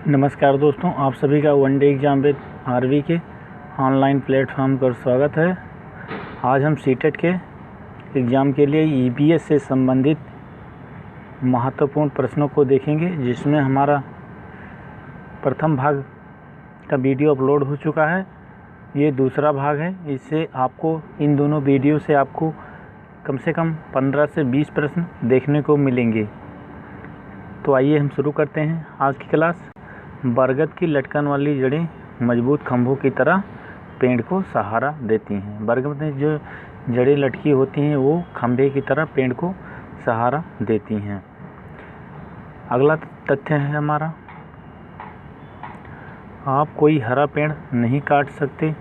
नमस्कार दोस्तों, आप सभी का one day exam with RV के ऑनलाइन प्लेटफॉर्म पर स्वागत है। आज हम सीटेट के एग्ज़ाम के लिए ईवीएस से संबंधित महत्वपूर्ण प्रश्नों को देखेंगे, जिसमें हमारा प्रथम भाग का वीडियो अपलोड हो चुका है। ये दूसरा भाग है। इससे आपको इन दोनों वीडियो से आपको कम से कम 15 से 20 प्रश्न देखने को मिलेंगे। तो आइए हम शुरू करते हैं आज की क्लास। बरगद की लटकन वाली जड़ें मजबूत खंभों की तरह पेड़ को सहारा देती हैं। बरगद में जो जड़ें लटकी होती हैं वो खंभे की तरह पेड़ को सहारा देती हैं। अगला तथ्य है हमारा, आप कोई हरा पेड़ नहीं काट सकते,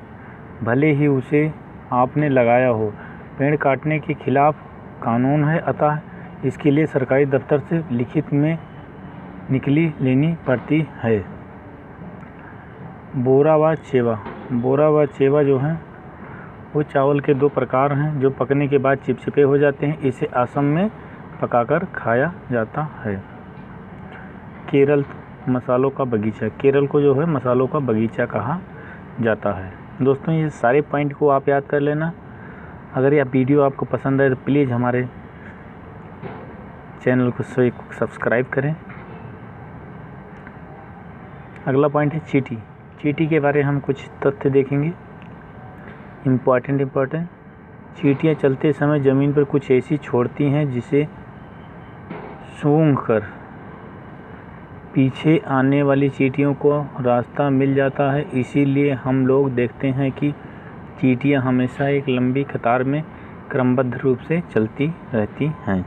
भले ही उसे आपने लगाया हो। पेड़ काटने के खिलाफ कानून है, अतः इसके लिए सरकारी दफ्तर से लिखित में निकली लेनी पड़ती है। बोरा व चेवा जो हैं वो चावल के दो प्रकार हैं जो पकने के बाद चिपचिपे हो जाते हैं। इसे असम में पकाकर खाया जाता है। केरल मसालों का बगीचा, केरल को जो है मसालों का बगीचा कहा जाता है। दोस्तों, ये सारे पॉइंट को आप याद कर लेना। अगर यह वीडियो आपको पसंद आए तो प्लीज़ हमारे चैनल को सब्सक्राइब करें। अगला पॉइंट है चींटी। चींटी के बारे में हम कुछ तथ्य देखेंगे। इम्पॉर्टेंट चींटियाँ चलते समय ज़मीन पर कुछ ऐसी छोड़ती हैं जिसे सूंघकर पीछे आने वाली चींटियों को रास्ता मिल जाता है। इसीलिए हम लोग देखते हैं कि चींटियाँ हमेशा एक लंबी कतार में क्रमबद्ध रूप से चलती रहती हैं।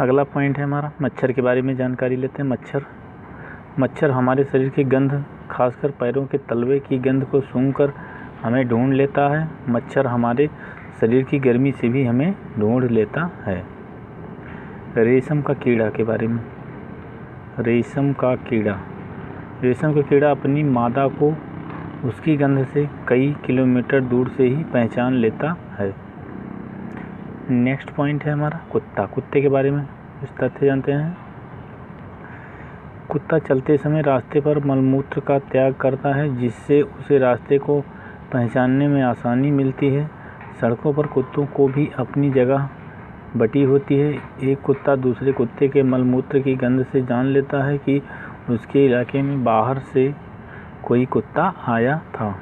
अगला पॉइंट है हमारा मच्छर के बारे में जानकारी लेते हैं। मच्छर हमारे शरीर की गंध, खासकर पैरों के तलवे की गंध को सूंघकर हमें ढूंढ लेता है। मच्छर हमारे शरीर की गर्मी से भी हमें ढूंढ लेता है। रेशम का कीड़ा के बारे में। रेशम का कीड़ा अपनी मादा को उसकी गंध से कई किलोमीटर दूर से ही पहचान लेता है। नेक्स्ट पॉइंट है हमारा कुत्ते के बारे में कुछ तथ्य जानते हैं। कुत्ता चलते समय रास्ते पर मलमूत्र का त्याग करता है, जिससे उसे रास्ते को पहचानने में आसानी मिलती है। सड़कों पर कुत्तों को भी अपनी जगह बटी होती है। एक कुत्ता दूसरे कुत्ते के मलमूत्र की गंध से जान लेता है कि उसके इलाके में बाहर से कोई कुत्ता आया था।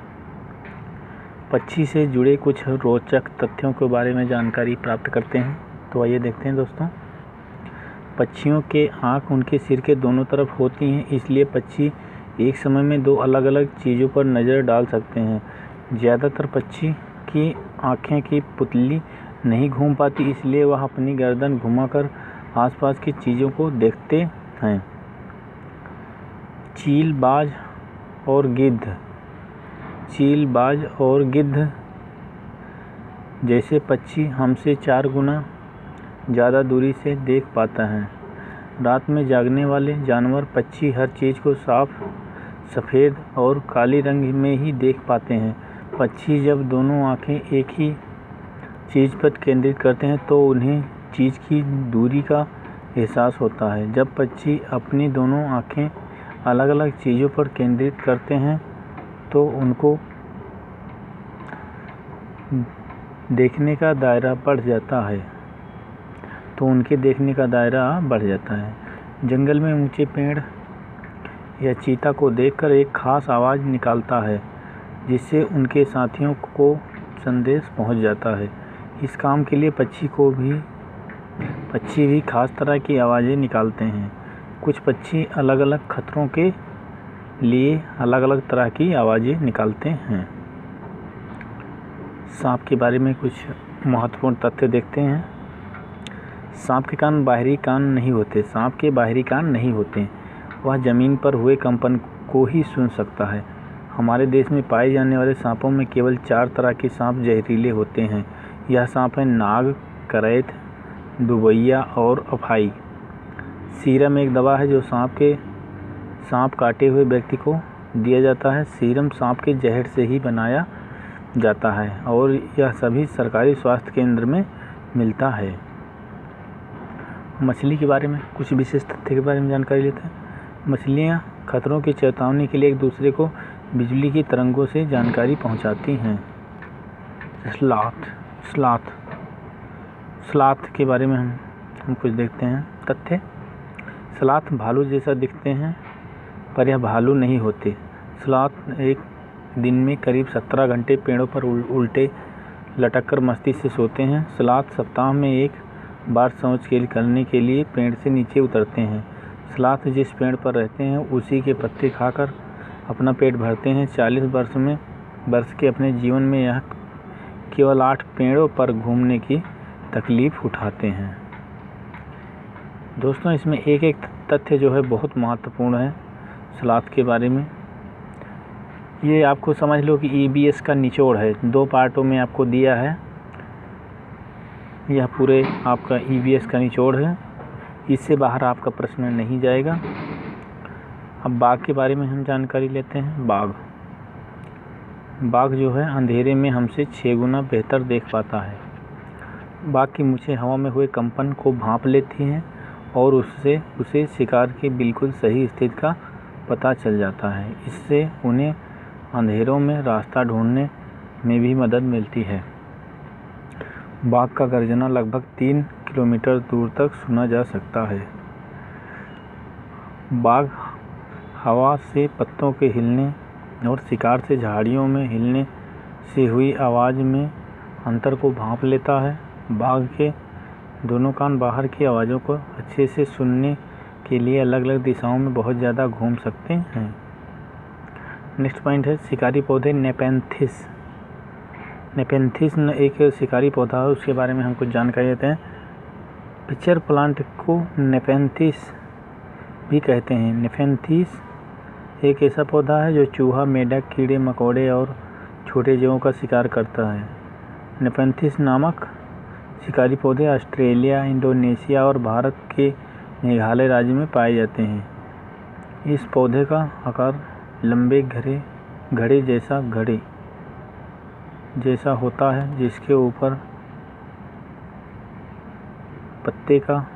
पक्षी से जुड़े कुछ रोचक तथ्यों के बारे में जानकारी प्राप्त करते हैं। तो आइए देखते हैं दोस्तों। पक्षियों के आँख उनके सिर के दोनों तरफ होती हैं, इसलिए पक्षी एक समय में दो अलग अलग चीज़ों पर नज़र डाल सकते हैं। ज़्यादातर पक्षी की आँखें की पुतली नहीं घूम पाती, इसलिए वह अपनी गर्दन घुमाकर आसपास की चीज़ों को देखते हैं। चीलबाज और गिद्ध जैसे पक्षी हमसे 4 गुना ज़्यादा दूरी से देख पाता है। रात में जागने वाले जानवर पक्षी हर चीज़ को साफ सफ़ेद और काली रंग में ही देख पाते हैं। पक्षी जब दोनों आँखें एक ही चीज़ पर केंद्रित करते हैं तो उन्हें चीज़ की दूरी का एहसास होता है। जब पक्षी अपनी दोनों आँखें अलग अलग चीज़ों पर केंद्रित करते हैं तो उनको देखने का दायरा बढ़ जाता है। जंगल में ऊंचे पेड़ या चीता को देखकर एक खास आवाज़ निकालता है, जिससे उनके साथियों को संदेश पहुंच जाता है। इस काम के लिए पक्षी भी खास तरह की आवाज़ें निकालते हैं। कुछ पक्षी अलग अलग खतरों के लिए अलग अलग तरह की आवाज़ें निकालते हैं। सांप के बारे में कुछ महत्वपूर्ण तथ्य देखते हैं। सांप के बाहरी कान नहीं होते। वह ज़मीन पर हुए कंपन को ही सुन सकता है। हमारे देश में पाए जाने वाले सांपों में केवल 4 तरह के सांप जहरीले होते हैं। यह सांप है नाग, करैत, दुबैया और अफाई। सीरम एक दवा है जो सांप काटे हुए व्यक्ति को दिया जाता है। सीरम सांप के जहर से ही बनाया जाता है और यह सभी सरकारी स्वास्थ्य केंद्र में मिलता है। मछली के बारे में कुछ विशेष तथ्य के बारे में जानकारी लेते हैं। मछलियाँ खतरों की चेतावनी के लिए एक दूसरे को बिजली की तरंगों से जानकारी पहुंचाती हैं। स्लॉथ के बारे में हम कुछ देखते हैं तथ्य। स्लॉथ भालू जैसा दिखते हैं पर यह भालू नहीं होते। स्लॉथ एक दिन में करीब 17 घंटे पेड़ों पर उल्टे लटक कर मस्ती से सोते हैं। स्लॉथ सप्ताह में एक बार शौच करने के लिए पेड़ से नीचे उतरते हैं। स्लॉथ जिस पेड़ पर रहते हैं उसी के पत्ते खाकर अपना पेट भरते हैं। 40 वर्ष के अपने जीवन में यह केवल 8 पेड़ों पर घूमने की तकलीफ उठाते हैं। दोस्तों, इसमें एक एक तथ्य जो है बहुत महत्वपूर्ण है स्लॉथ के बारे में। ये आपको समझ लो कि EBS का निचोड़ है, 2 पार्टों में आपको दिया है। यह पूरे आपका EBS का निचोड़ है, इससे बाहर आपका प्रश्न नहीं जाएगा। अब बाघ के बारे में हम जानकारी लेते हैं। बाघ जो है अंधेरे में हमसे 6 गुना बेहतर देख पाता है। बाघ की मूंछें हवा में हुए कंपन को भांप लेती हैं और उसे शिकार की बिल्कुल सही स्थिति का पता चल जाता है। इससे उन्हें अंधेरों में रास्ता ढूंढने में भी मदद मिलती है। बाघ का गर्जना लगभग 3 किलोमीटर दूर तक सुना जा सकता है। बाघ हवा से पत्तों के हिलने और शिकार से झाड़ियों में हिलने से हुई आवाज़ में अंतर को भांप लेता है। बाघ के दोनों कान बाहर की आवाज़ों को अच्छे से सुनने के लिए अलग अलग दिशाओं में बहुत ज़्यादा घूम सकते हैं। नेक्स्ट पॉइंट है शिकारी पौधे नेपेंथिस एक शिकारी पौधा है, उसके बारे में हम कुछ जानकारी देते हैं। पिचर प्लांट को नेपेंथिस भी कहते हैं। नेपेंथिस एक ऐसा पौधा है जो चूहा, मेंढक, कीड़े मकोड़े और छोटे जीवों का शिकार करता है। नेपेंथिस नामक शिकारी पौधे ऑस्ट्रेलिया, इंडोनेशिया और भारत के मेघालय राज्य में पाए जाते हैं। इस पौधे का आकार लंबे घड़े जैसा होता है, जिसके ऊपर पत्ते का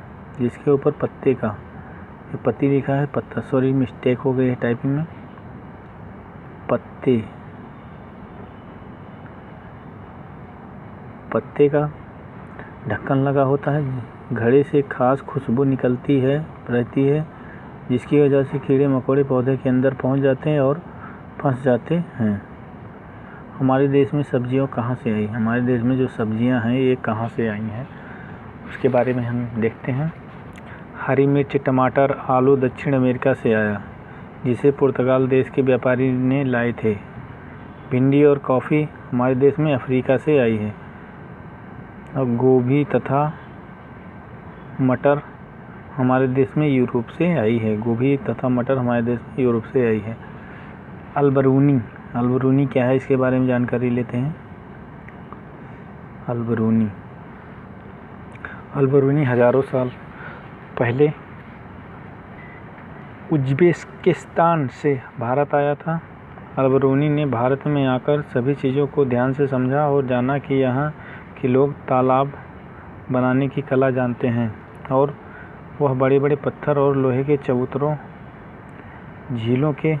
ये पत्ती लिखा है, पत्ता, सॉरी मिस्टेक हो गई है टाइपिंग में। पत्ते का ढक्कन लगा होता है। घड़े से खास खुशबू निकलती रहती है, जिसकी वजह से कीड़े मकोड़े पौधे के अंदर पहुंच जाते हैं और फंस जाते हैं। हमारे देश में सब्जियां कहाँ से आई? हमारे देश में जो सब्जियां हैं ये कहाँ से आई हैं उसके बारे में हम देखते हैं। हरी मिर्च, टमाटर, आलू दक्षिण अमेरिका से आया, जिसे पुर्तगाल देश के व्यापारी ने लाए थे। भिंडी और कॉफ़ी हमारे देश में अफ्रीका से आई है। और गोभी तथा मटर हमारे देश में यूरोप से आई है। अल्बरूनी क्या है इसके बारे में जानकारी लेते हैं। अल्बरूनी हजारों साल पहले उज़्बेकिस्तान से भारत आया था। अल्बरूनी ने भारत में आकर सभी चीज़ों को ध्यान से समझा और जाना कि यहाँ के लोग तालाब बनाने की कला जानते हैं और वह बड़े बड़े पत्थर और लोहे के चबूतरों झीलों के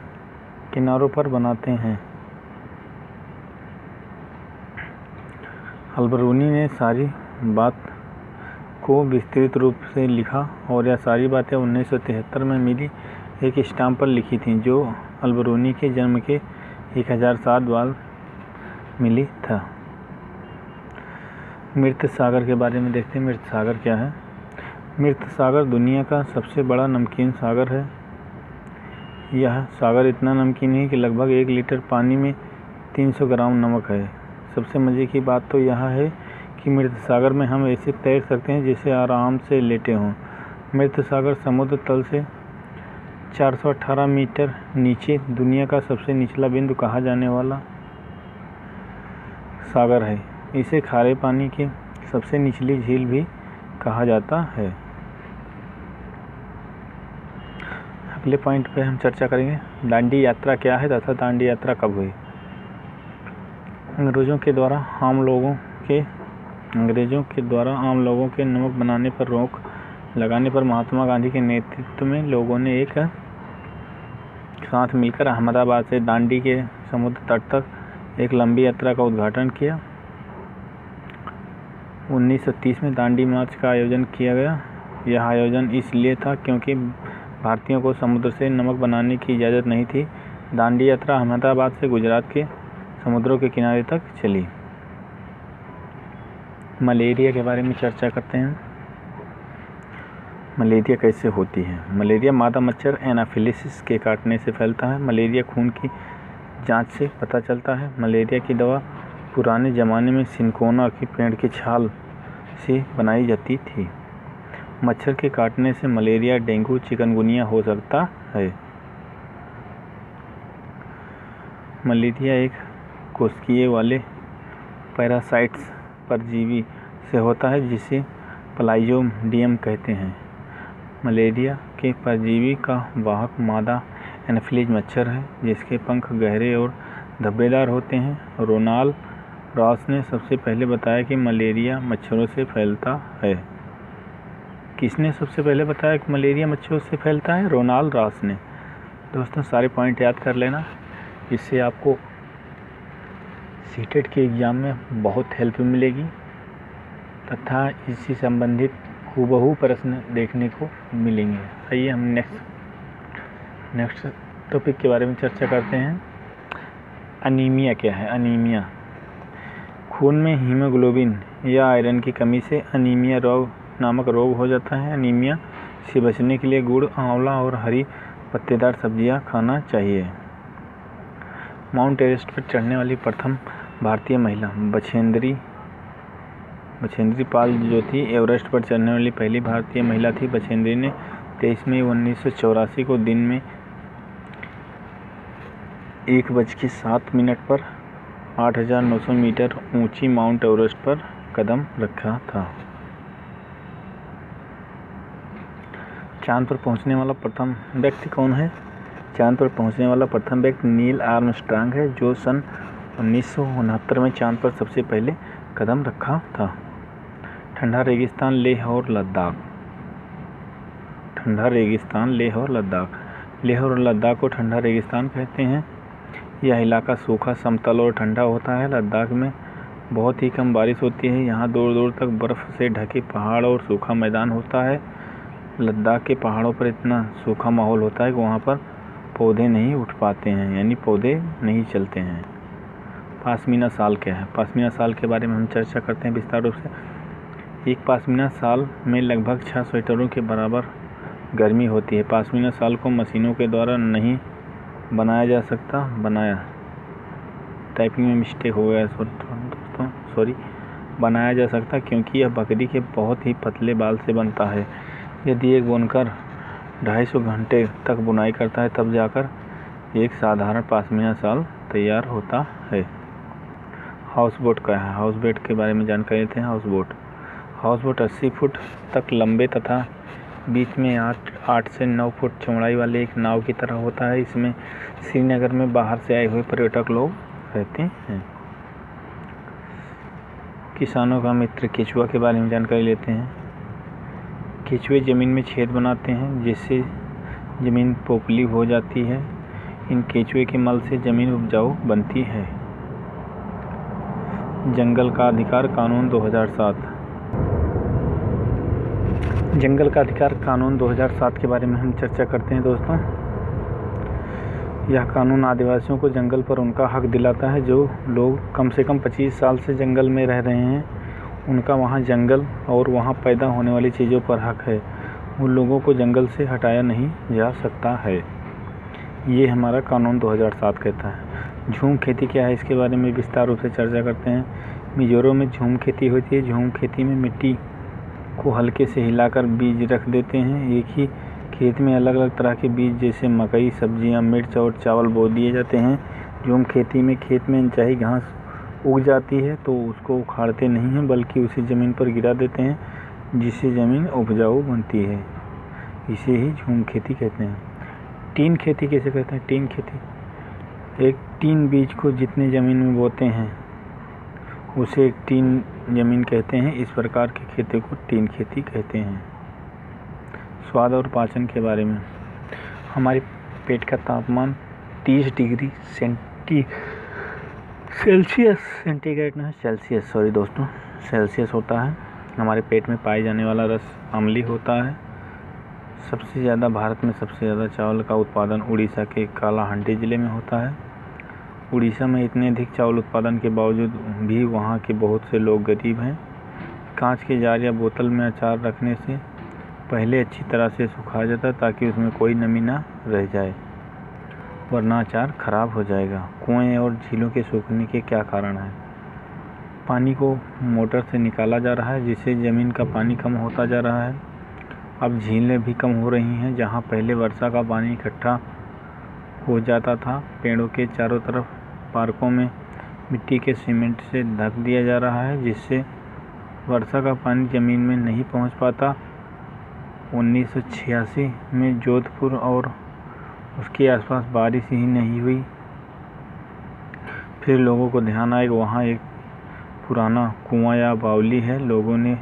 किनारों पर बनाते हैं। अल्बरूनी ने सारी बात को विस्तृत रूप से लिखा और यह सारी बातें 1973 में मिली एक स्टाम्प पर लिखी थी, जो अल्बरूनी के जन्म के 1000 साल बाद मिली था। मृत सागर के बारे में देखते हैं। मृत सागर क्या है? मृत सागर दुनिया का सबसे बड़ा नमकीन सागर है। यह सागर इतना नमकीन है कि लगभग 1 लीटर पानी में 300 ग्राम नमक है। सबसे मज़े की बात तो यह है कि मृत सागर में हम ऐसे तैर सकते हैं जैसे आराम से लेटे हों। मृत सागर समुद्र तल से 418 मीटर नीचे दुनिया का सबसे निचला बिंदु कहा जाने वाला सागर है। इसे खारे पानी की सबसे निचली झील भी कहा जाता है। अगले पॉइंट पे हम चर्चा करेंगे दांडी यात्रा क्या है तथा दांडी यात्रा कब हुई। अंग्रेज़ों के द्वारा आम लोगों के नमक बनाने पर रोक लगाने पर महात्मा गांधी के नेतृत्व में लोगों ने एक साथ मिलकर अहमदाबाद से दांडी के समुद्र तट तक एक लंबी यात्रा का उद्घाटन किया। 1930 में दांडी मार्च का आयोजन किया गया। यह आयोजन इसलिए था क्योंकि भारतीयों को समुद्र से नमक बनाने की इजाज़त नहीं थी। दांडी यात्रा अहमदाबाद से गुजरात के समुद्रों के किनारे तक चली। मलेरिया के बारे में चर्चा करते हैं। मलेरिया कैसे होती है? मलेरिया मादा मच्छर एनाफिलिस के काटने से फैलता है। मलेरिया खून की जांच से पता चलता है। मलेरिया की दवा पुराने ज़माने में सिनकोना के पेड़ की छाल से बनाई जाती थी। मच्छर के काटने से मलेरिया, डेंगू, चिकनगुनिया हो सकता है। मलेरिया एक कोशिकीय वाले पैरासाइट्स परजीवी से होता है जिसे प्लाज्मोडियम कहते हैं। मलेरिया के परजीवी का वाहक मादा एनाफिलिस मच्छर है जिसके पंख गहरे और धब्बेदार होते हैं। रोनाल्ड रॉस ने सबसे पहले बताया कि मलेरिया मच्छरों से फैलता है। किसने सबसे पहले बताया कि मलेरिया मच्छरों से फैलता है? रोनाल्ड रॉस ने। दोस्तों सारे पॉइंट याद कर लेना, इससे आपको सीटेट के एग्ज़ाम में बहुत हेल्प मिलेगी तथा इससे संबंधित हूबहू प्रश्न देखने को मिलेंगे। आइए हम नेक्स्ट टॉपिक के बारे में चर्चा करते हैं। अनीमिया क्या है? अनीमिया खून में हीमोग्लोबिन या आयरन की कमी से अनीमिया नामक रोग हो जाता है। अनीमिया से बचने के लिए गुड़, आंवला और हरी पत्तेदार सब्जियां खाना चाहिए। माउंट एवरेस्ट पर चढ़ने वाली प्रथम भारतीय महिला बछेंद्री पाल जो थी, एवरेस्ट पर चढ़ने वाली पहली भारतीय महिला थी। बछेंद्री ने 23 मई 1984 को दिन में 1:07 पर 8,900 मीटर ऊंची माउंट एवरेस्ट पर कदम रखा था। चांद पर पहुंचने वाला प्रथम व्यक्ति कौन है? चांद पर पहुंचने वाला प्रथम व्यक्ति नील आर्मस्ट्रांग है जो सन 1969 में चांद पर सबसे पहले कदम रखा था। ठंडा रेगिस्तान लेह और लद्दाख। ठंडा रेगिस्तान लेह और लद्दाख को ठंडा रेगिस्तान कहते हैं। यह इलाका सूखा, समतल और ठंडा होता है। लद्दाख में बहुत ही कम बारिश होती है। यहाँ दूर दूर तक बर्फ़ से ढके पहाड़ और सूखा मैदान होता है। लद्दाख के पहाड़ों पर इतना सूखा माहौल होता है कि वहाँ पर पौधे नहीं उठ पाते हैं, यानी पौधे नहीं चलते हैं। पाशमीना शाल क्या है? पाशमीना शाल के बारे में हम चर्चा करते हैं विस्तार रूप से। एक पाशमीना शाल में लगभग 6 स्वेटरों के बराबर गर्मी होती है। पाशमीना शाल को मशीनों के द्वारा नहीं बनाया जा सकता। टाइपिंग में मिस्टेक हो गया दोस्तों, सॉरी। बनाया जा सकता क्योंकि यह बकरी के बहुत ही पतले बाल से बनता है। यदि एक बुनकर 250 घंटे तक बुनाई करता है तब जाकर एक साधारण पाशमीना शाल तैयार होता है। हाउस बोट क्या है? हाउस बोट के बारे में जानकारी लेते हैं। हाउस बोट 80 फुट तक लंबे तथा बीच में 8 से 9 फुट चौड़ाई वाले एक नाव की तरह होता है। इसमें श्रीनगर में बाहर से आए हुए पर्यटक लोग रहते हैं। किसानों का मित्र केचुआ के बारे में जानकारी लेते हैं। केचुए ज़मीन में छेद बनाते हैं जिससे ज़मीन पोपली हो जाती है। इन केचुए के मल से ज़मीन उपजाऊ बनती है। जंगल का अधिकार कानून 2007। जंगल का अधिकार कानून 2007 के बारे में हम चर्चा करते हैं दोस्तों। यह कानून आदिवासियों को जंगल पर उनका हक दिलाता है। जो लोग कम से कम 25 साल से जंगल में रह रहे हैं उनका वहां जंगल और वहां पैदा होने वाली चीज़ों पर हक है। उन लोगों को जंगल से हटाया नहीं जा सकता है। ये हमारा कानून 2007 कहता है। झूम खेती क्या है? इसके बारे में विस्तार रूप से चर्चा करते हैं। मिजोरम में झूम खेती होती है। झूम खेती में मिट्टी को हल्के से हिलाकर बीज रख देते हैं। एक ही खेत में अलग अलग तरह के बीज जैसे मकई, सब्जियां, मिर्च और चावल बो दिए जाते हैं। झूम खेती में खेत में अनचाही घास उग जाती है तो उसको उखाड़ते नहीं हैं बल्कि उसे ज़मीन पर गिरा देते हैं जिससे ज़मीन उपजाऊ बनती है। इसे ही झूम खेती कहते हैं। टीन खेती कैसे कहते हैं? टीन खेती एक टीन बीज को जितने ज़मीन में बोते हैं उसे एक टीन ज़मीन कहते हैं। इस प्रकार की खेती को टीन खेती कहते हैं। स्वाद और पाचन के बारे में। हमारे पेट का तापमान 30 डिग्री सेल्सियस होता है। हमारे पेट में पाए जाने वाला रस अम्लीय होता है। भारत में सबसे ज़्यादा चावल का उत्पादन उड़ीसा के कालाहांडी ज़िले में होता है। उड़ीसा में इतने अधिक चावल उत्पादन के बावजूद भी वहाँ के बहुत से लोग गरीब हैं। कांच के जार या बोतल में अचार रखने से पहले अच्छी तरह से सुखाया जाता है ताकि उसमें कोई नमी ना रह जाए, वरना अचार खराब हो जाएगा। कुएं और झीलों के सूखने के क्या कारण हैं? पानी को मोटर से निकाला जा रहा है, जिससे ज़मीन का पानी कम होता जा रहा है। अब झीलें भी कम हो रही हैं। जहाँ पहले वर्षा का पानी इकट्ठा हो जाता था, पेड़ों के चारों तरफ पार्कों में मिट्टी के सीमेंट से ढक दिया जा रहा है, जिससे वर्षा का पानी ज़मीन में नहीं पहुंच पाता। 1986 में जोधपुर और उसके आसपास बारिश ही नहीं हुई। फिर लोगों को ध्यान आया कि वहाँ एक पुराना कुआं या बावली है। लोगों ने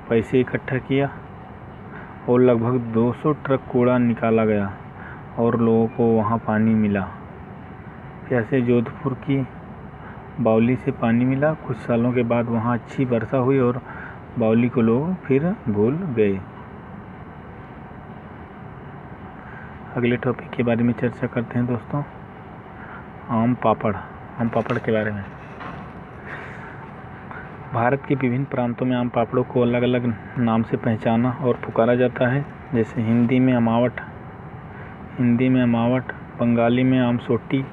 पैसे इकट्ठा किया और लगभग 200 ट्रक कूड़ा निकाला गया और लोगों को वहाँ पानी मिला। कैसे जोधपुर की बावली से पानी मिला। कुछ सालों के बाद वहाँ अच्छी वर्षा हुई और बावली को लोग फिर भूल गए। अगले टॉपिक के बारे में चर्चा करते हैं दोस्तों, आम पापड़ के बारे में। भारत के विभिन्न प्रांतों में आम पापड़ों को अलग अलग नाम से पहचाना और पुकारा जाता है। जैसे हिंदी में अमावट, बंगाली में आम सोटी,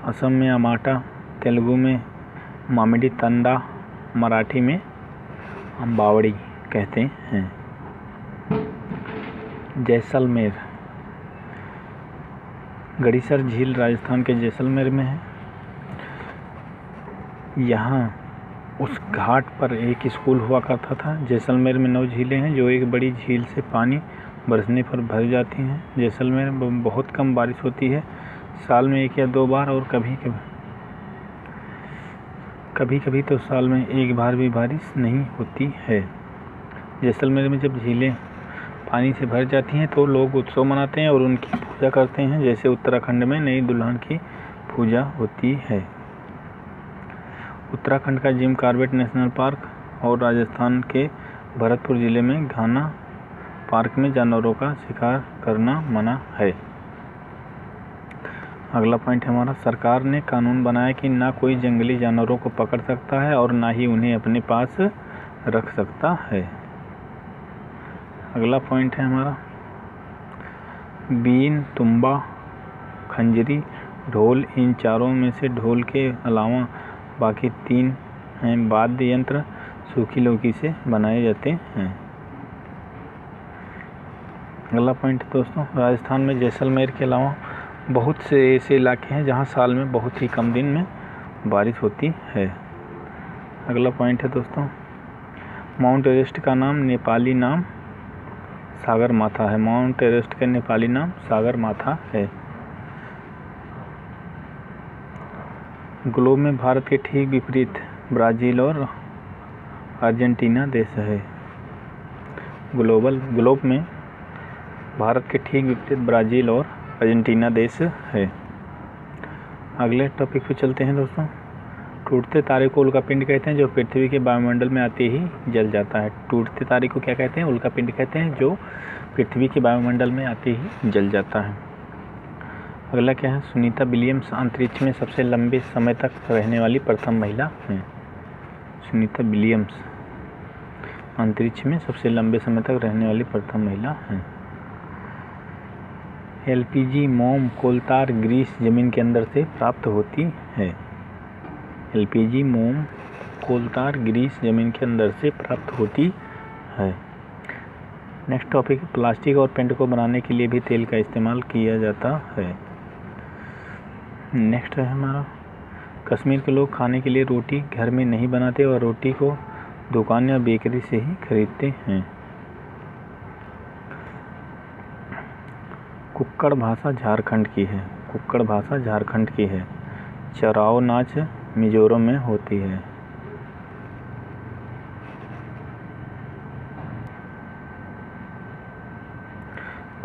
असम में अमाटा, तेलुगु में मामिडी तंडा, मराठी में आम बावड़ी कहते हैं। जैसलमेर, गड़ीसर झील राजस्थान के जैसलमेर में है। यहाँ उस घाट पर एक स्कूल हुआ करता था। जैसलमेर में 9 झीलें हैं जो एक बड़ी झील से पानी बरसने पर भर जाती हैं। जैसलमेर में बहुत कम बारिश होती है, साल में 1 या 2 बार, और कभी कभी तो साल में 1 बार भी बारिश नहीं होती है। जैसलमेर में जब झीलें पानी से भर जाती हैं तो लोग उत्सव मनाते हैं और उनकी पूजा करते हैं। जैसे उत्तराखंड में नई दुल्हन की पूजा होती है। उत्तराखंड का जिम कॉर्बेट नेशनल पार्क और राजस्थान के भरतपुर ज़िले में घाना पार्क में जानवरों का शिकार करना मना है। अगला पॉइंट है हमारा, सरकार ने कानून बनाया कि ना कोई जंगली जानवरों को पकड़ सकता है और ना ही उन्हें अपने पास रख सकता है। अगला पॉइंट है हमारा, बीन, तुम्बा, खंजरी, ढोल। इन चारों में से ढोल के अलावा बाकी 3 हैं वाद्य यंत्र सूखी लौकी से बनाए जाते हैं। अगला पॉइंट दोस्तों, राजस्थान में जैसलमेर के अलावा बहुत से ऐसे इलाके हैं जहां साल में बहुत ही कम दिन में बारिश होती है। अगला पॉइंट है दोस्तों, माउंट एवरेस्ट का नाम नेपाली नाम सागर माथा है। माउंट एवरेस्ट का नेपाली नाम सागर माथा है। ग्लोब में भारत के ठीक विपरीत ब्राज़ील और अर्जेंटीना देश है। ग्लोब में भारत के ठीक विपरीत ब्राज़ील और अर्जेंटीना देश है। अगले टॉपिक पे चलते हैं दोस्तों, टूटते तारे को उल्कापिंड कहते हैं जो पृथ्वी के वायुमंडल में आते ही जल जाता है। टूटते तारे को क्या कहते हैं? उल्कापिंड कहते हैं, जो पृथ्वी के वायुमंडल में आते ही जल जाता है। अगला क्या है, सुनीता विलियम्स अंतरिक्ष में सबसे लंबे समय तक रहने वाली प्रथम महिला हैं। सुनीता विलियम्स अंतरिक्ष में सबसे लंबे समय तक रहने वाली प्रथम महिला हैं। एलपीजी मोम कोलतार ग्रीस जमीन के अंदर से प्राप्त होती है। एलपीजी मोम कोलतार ग्रीस जमीन के अंदर से प्राप्त होती है। नेक्स्ट टॉपिक, प्लास्टिक और पेंट को बनाने के लिए भी तेल का इस्तेमाल किया जाता है। नेक्स्ट है हमारा, कश्मीर के लोग खाने के लिए रोटी घर में नहीं बनाते और रोटी को दुकान या बेकरी से ही खरीदते हैं। कुक्कड़ भाषा झारखंड की है। चराओ नाच मिजोरम में होती है।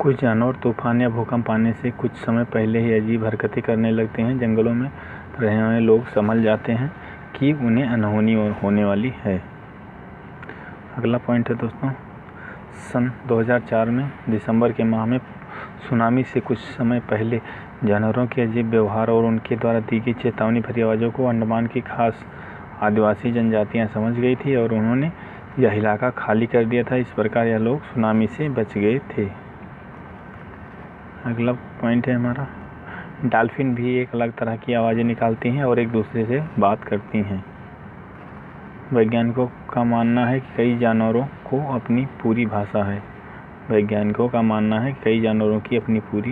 कुछ जानवर तूफान या भूकंप आने से कुछ समय पहले ही अजीब हरकतें करने लगते हैं। जंगलों में रहने वाले लोग समझ जाते हैं कि उन्हें अनहोनी होने वाली है। अगला पॉइंट है दोस्तों, सन 2004 में दिसंबर के माह में सुनामी से कुछ समय पहले जानवरों के अजीब व्यवहार और उनके द्वारा दी गई चेतावनी भरी आवाज़ों को अंडमान की खास आदिवासी जनजातियां समझ गई थी और उन्होंने यह इलाका खाली कर दिया था। इस प्रकार यह लोग सुनामी से बच गए थे। अगला पॉइंट है हमारा, डॉल्फिन भी एक अलग तरह की आवाज़ें निकालती हैं और एक दूसरे से बात करती हैं। वैज्ञानिकों का मानना है कि कई जानवरों की अपनी पूरी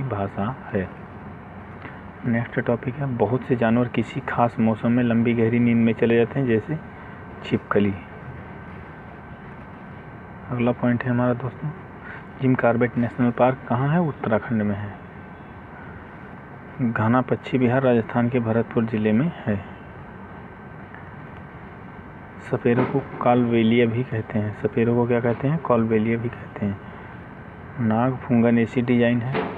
भाषा है। नेक्स्ट टॉपिक है, बहुत से जानवर किसी खास मौसम में लंबी गहरी नींद में चले जाते हैं, जैसे छिपकली। अगला पॉइंट है हमारा दोस्तों, जिम कॉर्बेट नेशनल पार्क कहाँ है? उत्तराखंड में है। घाना पश्चिमी बिहार राजस्थान के भरतपुर जिले में है। सपेरों को कालबेलिया भी कहते हैं। सपेरों को क्या कहते हैं? कालबेलिया भी कहते हैं। नाग फूंगन ऐसी डिजाइन है।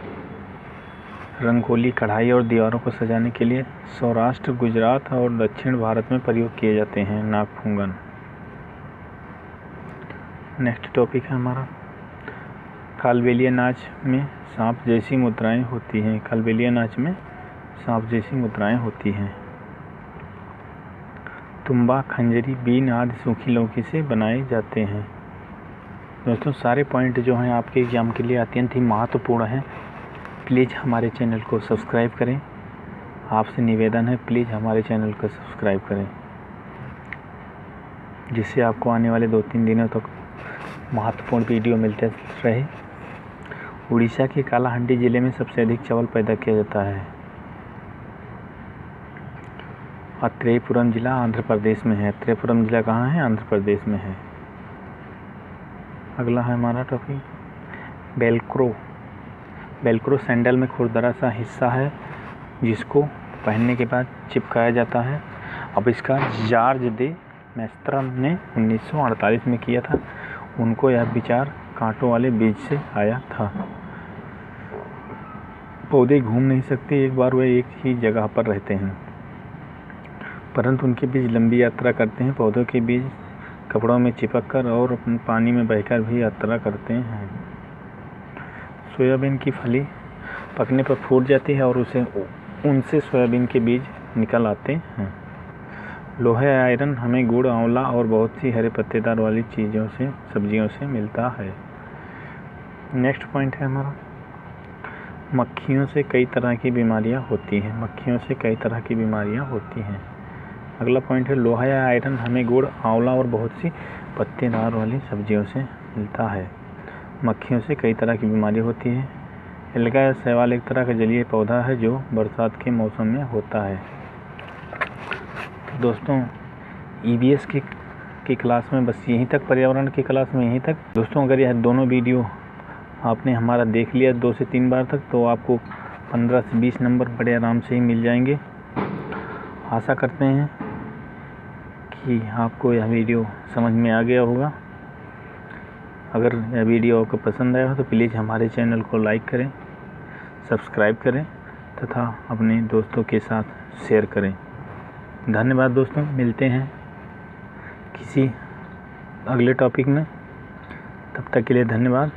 रंगोली, कढ़ाई और दीवारों को सजाने के लिए सौराष्ट्र, गुजरात और दक्षिण भारत में प्रयोग किए जाते हैं नाग फूंगन। नेक्स्ट टॉपिक है हमारा, कालबेलिया नाच में सांप जैसी मुद्राएं होती हैं। कालबेलिया नाच में सांप जैसी मुद्राएं होती हैं। तुम्बा, खंजरी, बीन आदि सूखी लौकी से बनाए जाते हैं। दोस्तों सारे पॉइंट जो हैं आपके एग्जाम के लिए अत्यंत ही महत्वपूर्ण हैं। प्लीज़ हमारे चैनल को सब्सक्राइब करें। आपसे निवेदन है, प्लीज़ हमारे चैनल को सब्सक्राइब करें, जिससे आपको आने वाले 2-3 दिनों तक महत्वपूर्ण वीडियो मिलते रहे। उड़ीसा के कालाहांडी जिले में सबसे अधिक चावल पैदा किया जाता है। अत्रेयपुरम जिला आंध्र प्रदेश में है। अत्रेयपुरम जिला कहाँ है? आंध्र प्रदेश में है। अगला है हमारा टॉपिक, वेलक्रो। वेलक्रो सैंडल में खुरदरा सा हिस्सा है जिसको पहनने के बाद चिपकाया जाता है। आविष्कार जॉर्ज दे मेस्त्र ने 1948 में किया था। उनको यह विचार कांटों वाले बीज से आया था। पौधे घूम नहीं सकते, एक बार वे एक ही जगह पर रहते हैं, परंतु उनके बीज लंबी यात्रा करते हैं। पौधों के बीज कपड़ों में चिपककर और पानी में बहकर भी यात्रा करते हैं। सोयाबीन की फली पकने पर फूट जाती है और उनसे सोयाबीन के बीज निकल आते हैं। लोहा या आयरन हमें गुड़, आंवला और बहुत सी हरे पत्तेदार वाली सब्जियों से मिलता है। नेक्स्ट पॉइंट है हमारा, मक्खियों से कई तरह की बीमारियां होती हैं। मक्खियों से कई तरह की बीमारियां होती हैं। अगला पॉइंट है, लोहा या आयरन हमें गुड़, आंवला और बहुत सी पत्तेदार वाली सब्जियों से मिलता है। मक्खियों से कई तरह की बीमारियां होती हैं। एल्गा या शैवाल एक तरह का जलीय पौधा है जो बरसात के मौसम में होता है। तो दोस्तों EVS की क्लास में बस यहीं तक, पर्यावरण की क्लास में यहीं तक। दोस्तों अगर यह दोनों वीडियो आपने हमारा देख लिया 2 से 3 बार तक, तो आपको 15 से 20 नंबर बड़े आराम से ही मिल जाएंगे। आशा करते हैं कि आपको यह वीडियो समझ में आ गया होगा। अगर यह वीडियो आपको पसंद आया हो तो प्लीज़ हमारे चैनल को लाइक करें, सब्सक्राइब करें तथा अपने दोस्तों के साथ शेयर करें। धन्यवाद दोस्तों, मिलते हैं किसी अगले टॉपिक में। तब तक के लिए धन्यवाद।